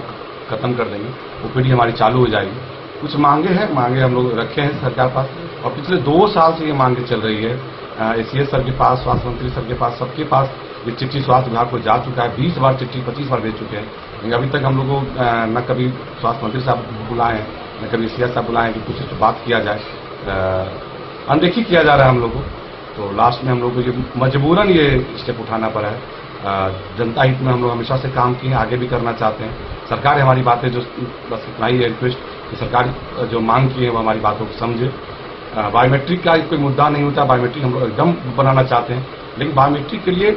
खत्म कर देंगे। ओपीडी हमारी चालू हो जाएगी। कुछ मांगे हैं, मांगे हम लोग रखे हैं सरकार पास और पिछले 2 साल से ये मांगे चल रही है। एसीएस सर के पास, स्वास्थ्य मंत्री सर के पास, सबके पास ये चिट्ठी स्वास्थ्य विभाग को जा चुका है। 20 बार चिट्ठी 25 बार भेज चुके हैं, लेकिन अभी तक हम लोग को न कभी स्वास्थ्य मंत्री साहब बुलाए हैं, न कभी एसीएस साहब बुलाए हैं कि कुछ बात किया जाए। अनदेखी किया जा रहा है हम लोग को। तो लास्ट में हम लोग को ये मजबूरन ये स्टेप उठाना पड़ा है। जनता हित में हम लोग हमेशा से काम किए हैं, आगे भी करना चाहते हैं। सरकार हमारी बातें जो बस इतना ही है रिक्वेस्ट कि सरकार जो मांग की है वो हमारी बातों को समझे। बायोमेट्रिक का कोई मुद्दा नहीं होता, बायोमेट्रिक हम लोग एकदम बनाना चाहते हैं, लेकिन बायोमेट्रिक के लिए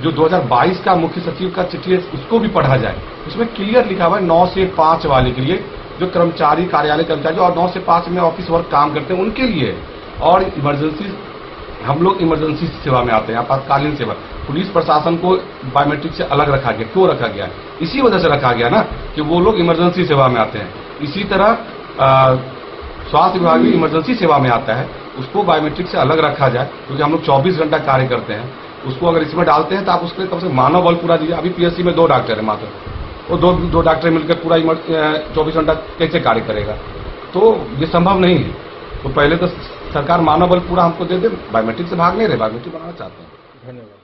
जो 2022 का मुख्य सचिव का चिट्ठी है उसको भी पढ़ा जाए। उसमें क्लियर लिखा हुआ है 9 से 5 वाले के लिए, जो कर्मचारी, कार्यालय कर्मचारी और 9 से 5 में ऑफिस वर्क काम करते हैं उनके लिए। और इमरजेंसी, हम लोग इमरजेंसी सेवा में आते हैं, आपातकालीन सेवा। पुलिस प्रशासन को बायोमेट्रिक से अलग रखा गया। क्यों रखा गया? इसी वजह से रखा गया ना कि वो लोग इमरजेंसी सेवा में आते हैं। इसी तरह स्वास्थ्य विभाग भी इमरजेंसी सेवा में आता है, उसको बायोमेट्रिक से अलग रखा जाए, क्योंकि हम लोग 24 घंटा कार्य करते हैं। उसको अगर इसमें डालते हैं तो आप उसके कम से मानव बल पूरा दीजिए। अभी पीएससी में 2 डॉक्टर है मात्र, वो दो डॉक्टर मिलकर पूरा 24 घंटा कैसे कार्य करेगा? तो ये संभव नहीं है। तो पहले तो सरकार मानव बल पूरा हमको दे दे। बायोमेट्रिक से भाग नहीं रहे, बायोमेट्रिक बनाना चाहते हैं। धन्यवाद।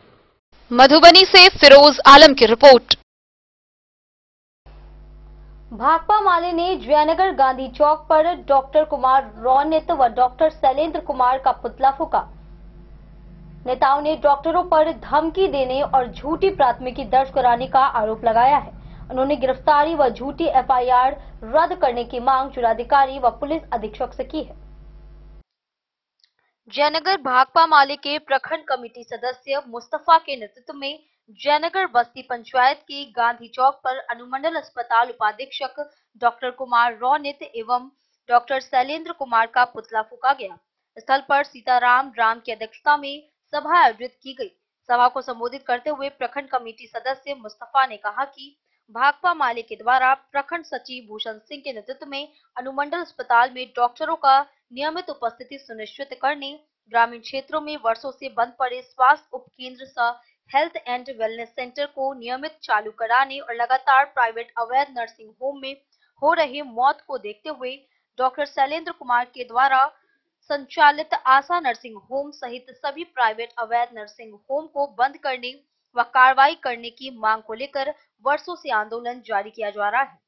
मधुबनी से फिरोज आलम की रिपोर्ट। भाकपा माले ने जयनगर गांधी चौक पर डॉक्टर कुमार रौनित व डॉक्टर शैलेंद्र कुमार का पुतला फूका। नेताओं ने डॉक्टरों पर धमकी देने और झूठी प्राथमिकी दर्ज कराने का आरोप लगाया है। उन्होंने गिरफ्तारी व झूठी एफआईआर रद्द करने की मांग जिलाधिकारी व पुलिस अधीक्षक से की है। जयनगर भाकपा माले के प्रखंड कमेटी सदस्य मुस्तफा के नेतृत्व में जयनगर बस्ती पंचायत के गांधी चौक पर अनुमंडल अस्पताल उपाधीक्षक डॉक्टर कुमार रौनित एवं डॉक्टर शैलेंद्र कुमार का पुतला फूका गया। स्थल पर सीताराम राम की अध्यक्षता में सभा आयोजित की गई। सभा को संबोधित करते हुए प्रखंड कमेटी सदस्य मुस्तफा ने कहा कि भाकपा माले के द्वारा प्रखंड सचिव भूषण सिंह के नेतृत्व में अनुमंडल अस्पताल में डॉक्टरों का नियमित उपस्थिति सुनिश्चित करने, ग्रामीण क्षेत्रों में वर्षों से बंद पड़े स्वास्थ्य उप केंद्र सह हेल्थ एंड वेलनेस सेंटर को नियमित चालू कराने और लगातार प्राइवेट अवैध नर्सिंग होम में हो रही मौत को देखते हुए डॉक्टर शैलेंद्र कुमार के द्वारा संचालित आशा नर्सिंग होम सहित सभी प्राइवेट अवैध नर्सिंग होम को बंद करने व कार्रवाई करने की मांग को लेकर वर्षों से आंदोलन जारी किया जा रहा है।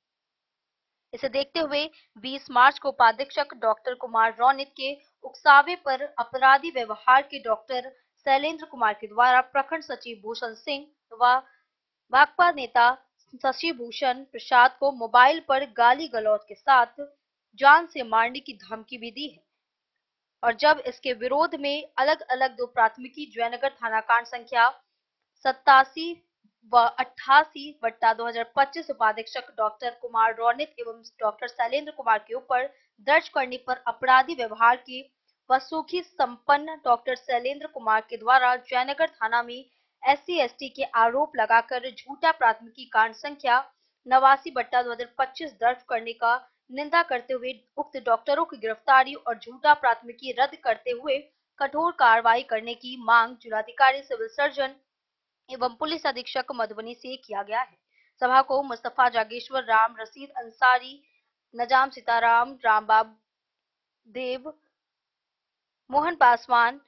इसे देखते हुए 20 मार्च को उपाधीक्षक डॉक्टर कुमार रौनित के उकसावे पर अपराधी व्यवहार के डॉक्टर शैलेंद्र कुमार के द्वारा प्रखंड सचिव भूषण सिंह व भाकपा नेता शशि भूषण प्रसाद को मोबाइल पर गाली गलौज के साथ जान से मारने की धमकी भी दी है। और जब इसके विरोध में अलग अलग 2 प्राथमिकी जयनगर थाना कांड संख्या 87 व 88/2025 उपाधीक्षक डॉक्टर कुमार रौनित एवं डॉक्टर शैलेंद्र कुमार के ऊपर दर्ज करने पर अपराधी व्यवहार की वसूखी संपन्न डॉक्टर शैलेंद्र कुमार के द्वारा जयनगर थाना में SC/ST के आरोप लगाकर झूठा प्राथमिकी कांड संख्या 89/2025 दर्ज करने का निंदा करते हुए उक्त डॉक्टरों की गिरफ्तारी और झूठा प्राथमिकी रद्द करते हुए कठोर कार्रवाई करने की मांग जिलाधिकारी सिविल सर्जन एवं पुलिस अधीक्षक मधुबनी से किया गया है। सभा को मुस्तफा जागेश्वर, राम रशीद अंसारी, नजाम सीताराम, रामबाब देव, मोहन पासवान,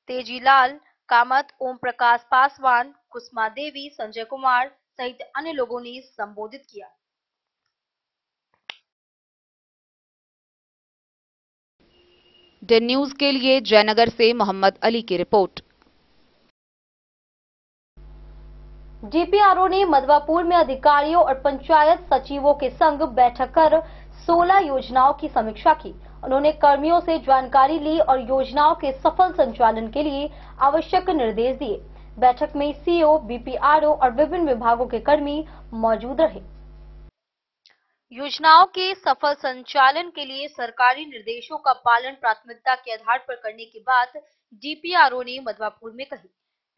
तेजीलाल कामत, ओम प्रकाश पासवान, कुसुमा देवी, संजय कुमार, सहित अन्य लोगों ने संबोधित किया। डे न्यूज के लिए जयनगर से मोहम्मद अली की रिपोर्ट। डीपीआरओ ने मधवापुर में अधिकारियों और पंचायत सचिवों के संग बैठक कर 16 योजनाओं की समीक्षा की। उन्होंने कर्मियों से जानकारी ली और योजनाओं के सफल संचालन के लिए आवश्यक निर्देश दिए। बैठक में सीओ, बीपीआरओ और विभिन्न विभागों के कर्मी मौजूद रहे। योजनाओं के सफल संचालन के लिए सरकारी निर्देशों का पालन प्राथमिकता के आधार पर करने की बात डीपीआरओ ने मधवापुर में कही।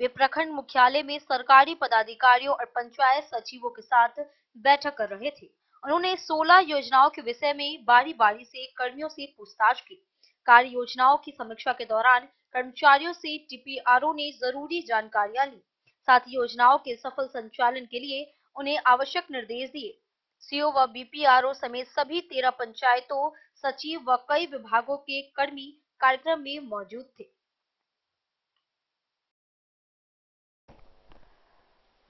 वे प्रखंड मुख्यालय में सरकारी पदाधिकारियों और पंचायत सचिवों के साथ बैठक कर रहे थे। उन्होंने 16 योजनाओं के विषय में बारी बारी से कर्मियों से पूछताछ की। कार्य योजनाओं की समीक्षा के दौरान कर्मचारियों से डीपीआरओ ने जरूरी जानकारियां ली। साथ ही योजनाओं के सफल संचालन के लिए उन्हें आवश्यक निर्देश दिए। सीओ व बीपीआरओ समेत सभी 13 पंचायतों, सचिव व कई विभागों के कर्मी कार्यक्रम में मौजूद थे।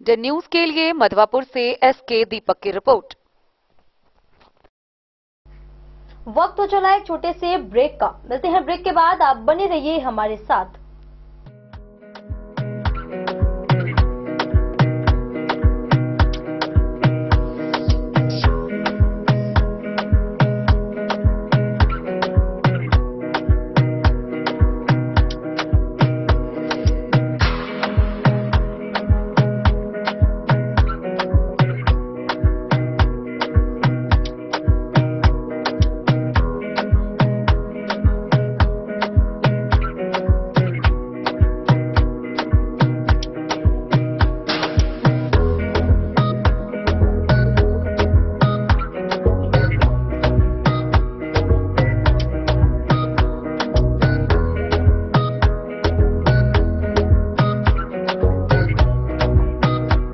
डे न्यूज के लिए मधवापुर से एसके दीपक की रिपोर्ट। वक्त हो चला एक छोटे से ब्रेक का। मिलते हैं ब्रेक के बाद, आप बने रहिए हमारे साथ।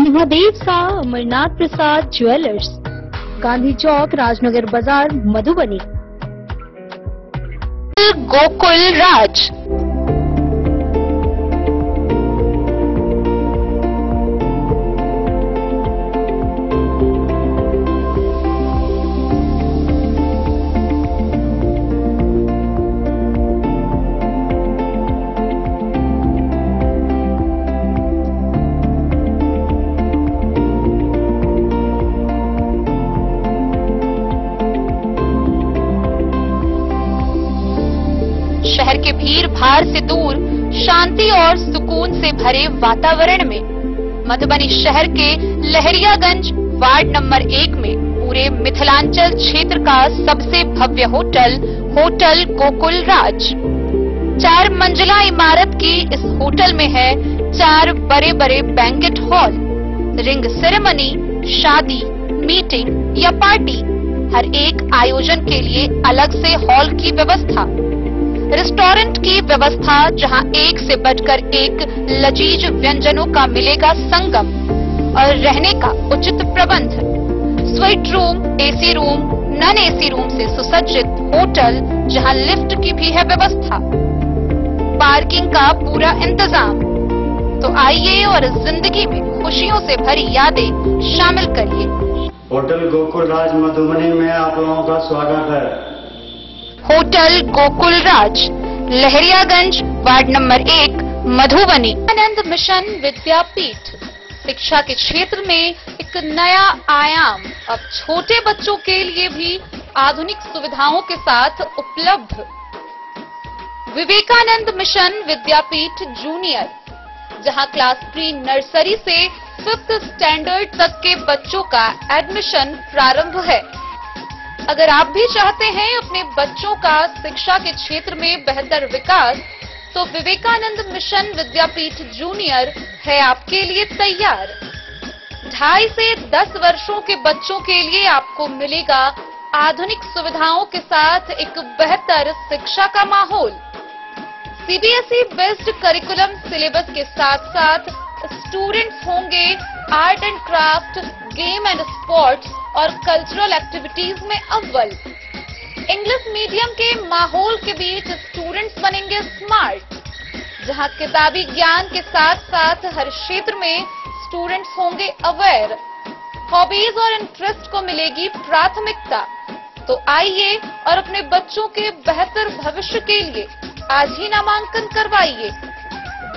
महादेव शाह अमरनाथ प्रसाद ज्वेलर्स, गांधी चौक, राजनगर बाजार, मधुबनी। गोकुल राज। शहर के भीड़ भाड़ से दूर शांति और सुकून से भरे वातावरण में मधुबनी शहर के लहरियागंज वार्ड नंबर 1 में पूरे मिथिलांचल क्षेत्र का सबसे भव्य होटल होटल गोकुल राज। 4 मंजिला इमारत की इस होटल में है 4 बड़े बड़े बैंकेट हॉल, रिंग सेरेमनी, शादी, मीटिंग या पार्टी, हर एक आयोजन के लिए अलग से हॉल की व्यवस्था, रेस्टोरेंट की व्यवस्था जहां एक से बढ़कर एक लजीज व्यंजनों का मिलेगा संगम और रहने का उचित प्रबंध, suite room, AC room, non AC room से सुसज्जित होटल जहां लिफ्ट की भी है व्यवस्था, पार्किंग का पूरा इंतजाम। तो आइए और जिंदगी में खुशियों से भरी यादें शामिल करिए। होटल गोकुल राज मधुबनी में आप लोगों का स्वागत है। होटल गोकुल राज, लहरियागंज वार्ड नंबर 1, मधुबनी। आनंद मिशन विद्यापीठ शिक्षा के क्षेत्र में एक नया आयाम अब छोटे बच्चों के लिए भी आधुनिक सुविधाओं के साथ उपलब्ध। विवेकानंद मिशन विद्यापीठ जूनियर, जहां क्लास प्री नर्सरी से 5th स्टैंडर्ड तक के बच्चों का एडमिशन प्रारंभ है। अगर आप भी चाहते हैं अपने बच्चों का शिक्षा के क्षेत्र में बेहतर विकास, तो विवेकानंद मिशन विद्यापीठ जूनियर है आपके लिए तैयार। 2.5 से 10 वर्षों के बच्चों के लिए आपको मिलेगा आधुनिक सुविधाओं के साथ एक बेहतर शिक्षा का माहौल। सीबीएसई बेस्ड करिकुलम सिलेबस के साथ साथ स्टूडेंट्स होंगे art and craft, game and sports और कल्चरल एक्टिविटीज में अव्वल। इंग्लिश मीडियम के माहौल के बीच स्टूडेंट्स बनेंगे स्मार्ट, जहां किताबी ज्ञान के साथ साथ हर क्षेत्र में स्टूडेंट्स होंगे अवेयर हॉबीज और इंटरेस्ट को मिलेगी प्राथमिकता। तो आइए और अपने बच्चों के बेहतर भविष्य के लिए आज ही नामांकन करवाइए।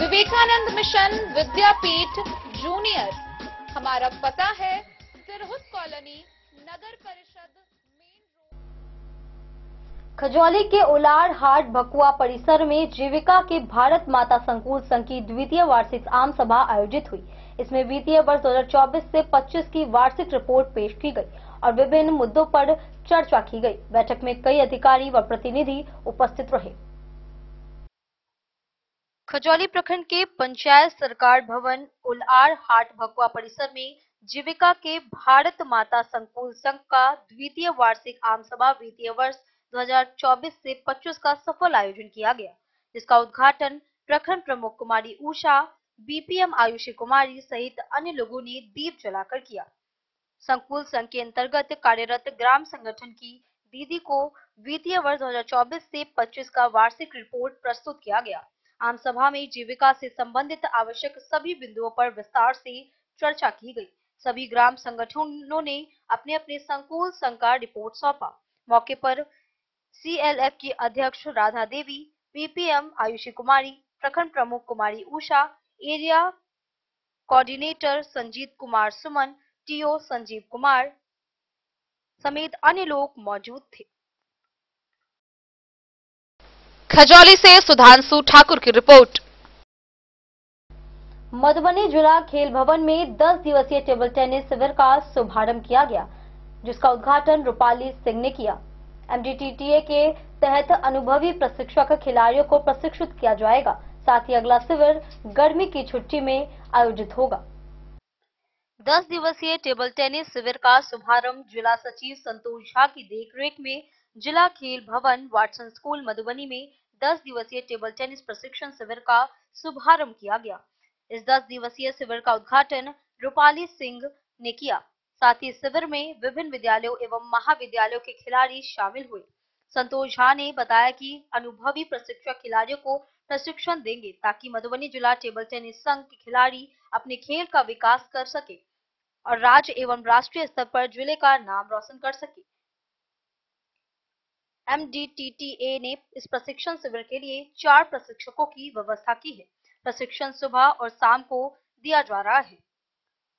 विवेकानंद मिशन विद्यापीठ जूनियर। हमारा पता है सिरहुत कॉलोनी, नगर परिषद, मेन रोड। खजौली के उलार हाट भकुआ परिसर में जीविका के भारत माता संकुल संघ की द्वितीय वार्षिक आम सभा आयोजित हुई। इसमें वित्तीय वर्ष 2024 से 25 की वार्षिक रिपोर्ट पेश की गई और विभिन्न मुद्दों पर चर्चा की गई। बैठक में कई अधिकारी व प्रतिनिधि उपस्थित रहे। खजौली प्रखंड के पंचायत सरकार भवन उलार हाट भकुआ परिसर में जीविका के भारत माता संकुल संघ का द्वितीय वार्षिक आम सभा वित्तीय वर्ष 2024 से 25 का सफल आयोजन किया गया, जिसका उद्घाटन प्रखंड प्रमुख कुमारी उषा, बीपीएम आयुषी कुमारी सहित अन्य लोगों ने दीप जलाकर किया। संकुल संघ के अंतर्गत कार्यरत ग्राम संगठन की दीदी को वित्तीय वर्ष 2024 से 25 का वार्षिक रिपोर्ट प्रस्तुत किया गया। आम सभा में जीविका से संबंधित आवश्यक सभी बिंदुओं पर विस्तार से चर्चा की गई। सभी ग्राम संगठनों ने अपने अपने संकुल संघ का रिपोर्ट सौंपा। मौके पर सीएलएफ की अध्यक्ष राधा देवी, बीपीएम आयुषी कुमारी, प्रखंड प्रमुख Kumari Usha, area coordinator Sanjeet Kumar Suman, TO Sanjeev Kumar समेत अन्य लोग मौजूद थे। खजौली से सुधांशु ठाकुर की रिपोर्ट। मधुबनी जिला खेल भवन में 10 दिवसीय टेबल टेनिस शिविर का शुभारंभ किया गया, जिसका उद्घाटन रूपाली सिंह ने किया। एमडीटीटीए के तहत अनुभवी प्रशिक्षक खिलाड़ियों को प्रशिक्षित किया जाएगा। साथ ही अगला शिविर गर्मी की छुट्टी में आयोजित होगा। 10 दिवसीय टेबल टेनिस शिविर का शुभारंभ जिला सचिव संतोष झा की देखरेख में जिला खेल भवन वाटसन स्कूल मधुबनी में 10 दिवसीय टेबल टेनिस प्रशिक्षण शिविर का शुभारंभ किया गया। इस 10 दिवसीय शिविर का उद्घाटन रूपाली सिंह ने किया। साथ ही शिविर में विभिन्न विद्यालयों एवं महाविद्यालयों के खिलाड़ी शामिल हुए। संतोष झा ने बताया कि अनुभवी प्रशिक्षक खिलाड़ियों को प्रशिक्षण देंगे ताकि मधुबनी जिला टेबल टेनिस संघ के खिलाड़ी अपने खेल का विकास कर सके और राज्य एवं राष्ट्रीय स्तर पर जिले का नाम रोशन कर सके। एमडीटीटीए ने इस प्रशिक्षण शिविर के लिए 4 प्रशिक्षकों की व्यवस्था की है। प्रशिक्षण सुबह और शाम को दिया जा रहा है।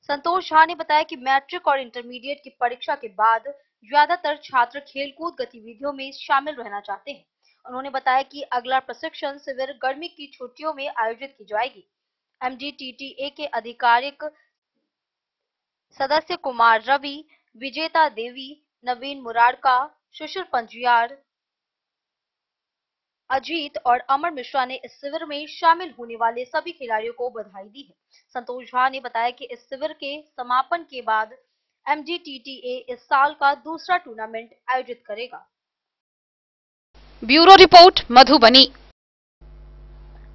संतोष झा ने बताया कि मैट्रिक और इंटरमीडिएट की परीक्षा के बाद ज्यादातर छात्र खेलकूद गतिविधियों में शामिल रहना चाहते हैं। उन्होंने बताया कि अगला प्रशिक्षण शिविर गर्मी की छुट्टियों में आयोजित की जाएगी। एमडीटीटीए के आधिकारिक सदस्य कुमार रवि, विजेता देवी, नवीन मुरारका, सुशील पंजियार, अजीत और अमर मिश्रा ने इस शिविर में शामिल होने वाले सभी खिलाड़ियों को बधाई दी है। संतोष झा ने बताया कि इस शिविर के समापन के बाद एमडीटीटीए इस साल का दूसरा टूर्नामेंट आयोजित करेगा। Bureau report Madhubani.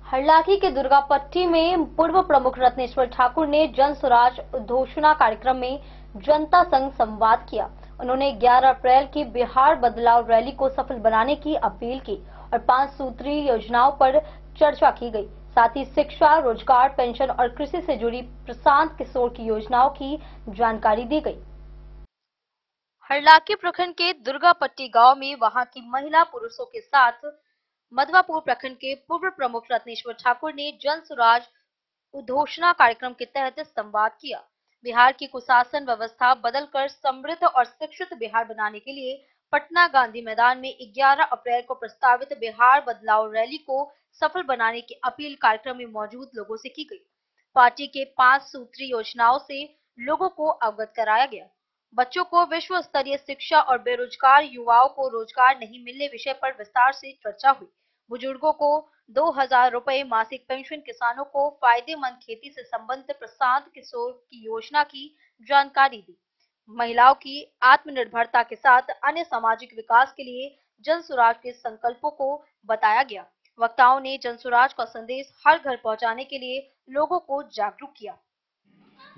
हरलाखी के दुर्गापट्टी में पूर्व प्रमुख रत्नेश्वर ठाकुर ने जन स्वराज उद्घोषणा कार्यक्रम में जनता संग संवाद किया। उन्होंने 11 अप्रैल की बिहार बदलाव रैली को सफल बनाने की अपील की और 5 सूत्रीय योजनाओं पर चर्चा की गई। साथ ही शिक्षा, रोजगार, पेंशन और कृषि से जुड़ी प्रशांत किशोर की योजनाओं की जानकारी दी गई। हरलाखी प्रखंड के दुर्गापट्टी गांव में वहां की महिला पुरुषों के साथ मधवापुर प्रखंड के पूर्व प्रमुख रत्नेश्वर ठाकुर ने जन स्वराज उद्घोषणा कार्यक्रम के तहत संवाद किया। बिहार की कुशासन व्यवस्था बदलकर समृद्ध और शिक्षित बिहार बनाने के लिए पटना गांधी मैदान में 11 अप्रैल को प्रस्तावित बिहार बदलाव रैली को सफल बनाने की अपील कार्यक्रम में मौजूद लोगों से की गई। पार्टी के 5 सूत्रीय योजनाओं से लोगों को अवगत कराया गया। बच्चों को विश्व स्तरीय शिक्षा और बेरोजगार युवाओं को रोजगार नहीं मिलने विषय पर विस्तार से चर्चा हुई। बुजुर्गों को 2000 रुपए मासिक पेंशन, किसानों को फायदेमंद खेती से संबंधित प्रशांत किशोर की योजना की जानकारी दी। महिलाओं की आत्मनिर्भरता के साथ अन्य सामाजिक विकास के लिए जन स्वराज के संकल्पों को बताया गया। वक्ताओं ने जन स्वराज का संदेश हर घर पहुंचाने के लिए लोगों को जागरूक किया।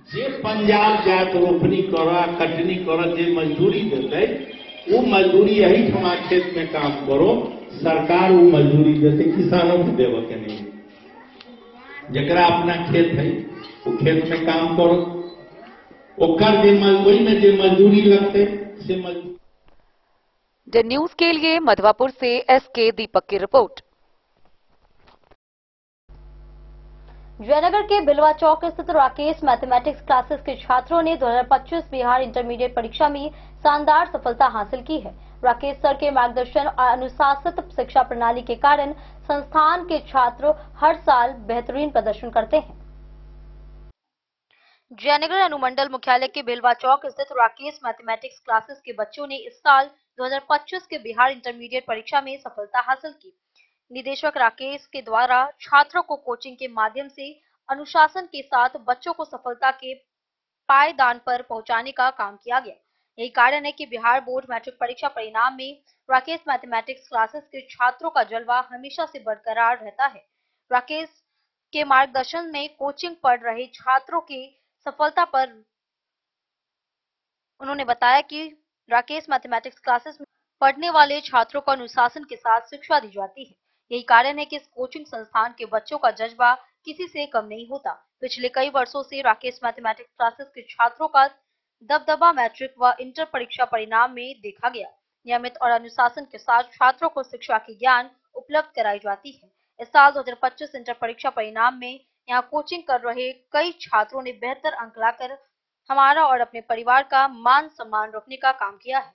जे पंजाब जात रोपनी करा, कटनी करा, जे मजदूरी देते वो मजदूरी यही हमारे खेत में काम करो, सरकार वो मजदूरी देते, किसानों को देव के नहीं। जरा अपना खेत है वो खेत में काम करो, वही में जो मजदूरी लगते से मजदूरी। द न्यूज के लिए मधवापुर से एसके दीपक की रिपोर्ट। जयनगर के बिलवा चौक स्थित राकेश मैथमेटिक्स क्लासेस के छात्रों ने 2025 बिहार इंटरमीडिएट परीक्षा में शानदार सफलता हासिल की है। राकेश सर के मार्गदर्शन और अनुशासित शिक्षा प्रणाली के कारण संस्थान के छात्र हर साल बेहतरीन प्रदर्शन करते हैं। जयनगर अनुमंडल मुख्यालय के बिलवा चौक स्थित राकेश मैथमेटिक्स क्लासेस के बच्चों ने इस साल 2025 के बिहार इंटरमीडिएट परीक्षा में सफलता हासिल की। निदेशक राकेश के द्वारा छात्रों को कोचिंग के माध्यम से अनुशासन के साथ बच्चों को सफलता के पायदान पर पहुंचाने का काम किया गया। यही कारण है कि बिहार बोर्ड मैट्रिक परीक्षा परिणाम में राकेश मैथमेटिक्स क्लासेस के छात्रों का जलवा हमेशा से बरकरार रहता है। राकेश के मार्गदर्शन में कोचिंग पढ़ रहे छात्रों की सफलता पर उन्होंने बताया कि राकेश मैथमेटिक्स क्लासेस में पढ़ने वाले छात्रों को अनुशासन के साथ शिक्षा दी जाती है। यही कारण है कि इस कोचिंग संस्थान के बच्चों का जज्बा किसी से कम नहीं होता। पिछले कई वर्षों से राकेश मैथमेटिक्स क्लासेस के छात्रों का दबदबा मैट्रिक व इंटर परीक्षा परिणाम में देखा गया। नियमित और अनुशासन के साथ छात्रों को शिक्षा की ज्ञान उपलब्ध कराई जाती है। इस साल 2025 इंटर परीक्षा परिणाम में यहाँ कोचिंग कर रहे कई छात्रों ने बेहतर अंक लाकर हमारा और अपने परिवार का मान सम्मान रखने का काम किया है।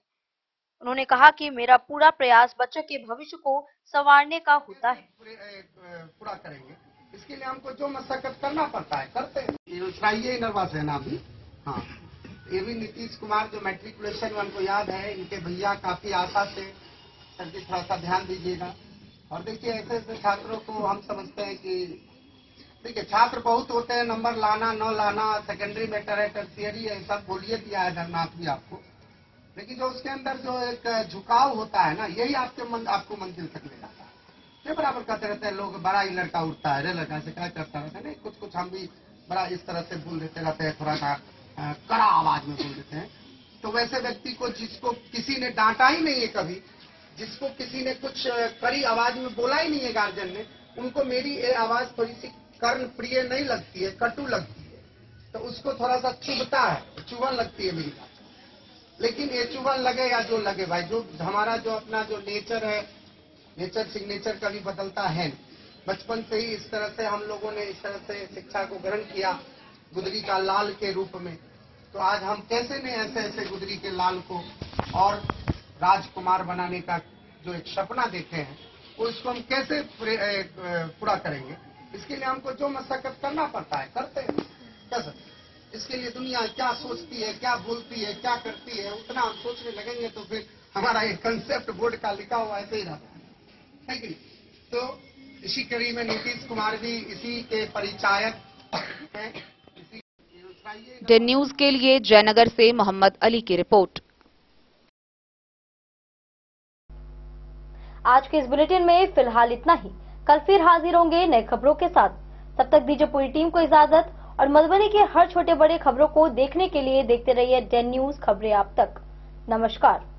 उन्होंने कहा कि मेरा पूरा प्रयास बच्चों के भविष्य को संवारने का होता है। पूरा करेंगे, इसके लिए हमको जो मशक्कत करना पड़ता है करते हैं। नर्वस है ना अभी। हाँ, ये भी नीतीश कुमार जो मैट्रिकुलेशन हमको याद है, इनके भैया काफी आशा से सर जी थोड़ा सा ध्यान दीजिएगा। और देखिए ऐसे ऐसे छात्रों को हम समझते हैं कि देखिए छात्र बहुत होते हैं, नंबर लाना न लाना सेकेंडरी मैटर है, टर्शियरी है, सब बोलिए दिया है धरनाथ भी आपको, लेकिन जो उसके अंदर जो एक झुकाव होता है ना, यही आपको मंजिल तक ले जाता है। ये बराबर कहते रहते हैं लोग, बड़ा ही लड़का उठता है, रे लड़का से क्या करता रहता है। नहीं, कुछ कुछ हम भी बड़ा इस तरह से बोल देते रहते हैं, थोड़ा सा कड़ा आवाज में बोल देते हैं। तो वैसे व्यक्ति को जिसको किसी ने डांटा ही नहीं है कभी, जिसको किसी ने कुछ कड़ी आवाज में बोला ही नहीं है गार्जियन ने, उनको मेरी ये आवाज थोड़ी सी कर्ण प्रिय नहीं लगती है, कटु लगती है, तो उसको थोड़ा सा चुभता है, चुभन लगती है मेरी बात। लेकिन ये चुभन लगे या जो लगे भाई, जो हमारा जो अपना जो नेचर है, नेचर सिग्नेचर कभी बदलता है। बचपन से ही इस तरह से हम लोगों ने इस तरह से शिक्षा को ग्रहण किया गुदरी का लाल के रूप में। तो आज हम कैसे ने ऐसे ऐसे गुदरी के लाल को और राजकुमार बनाने का जो एक सपना देखे हैं, वो इसको हम कैसे पूरा करेंगे। इसके लिए हमको जो मशक्कत करना पड़ता है करते हैं। कैसे इसके लिए दुनिया क्या सोचती है, क्या बोलती है, क्या करती है, उतना हम सोचने लगेंगे तो फिर हमारा एक कंसेप्ट बोर्ड का लिखा हुआ ऐसे ही रहता है कि नहीं। तो इसी कड़ी में नीतीश कुमार भी इसी के परिचायक हैं। द न्यूज के लिए जयनगर से मोहम्मद अली की रिपोर्ट। आज के इस बुलेटिन में फिलहाल इतना ही। कल फिर हाजिर होंगे नई खबरों के साथ। तब तक दीजिए पूरी टीम को इजाजत और मधुबनी के हर छोटे बड़े खबरों को देखने के लिए देखते रहिए द न्यूज खबरें आप तक। नमस्कार।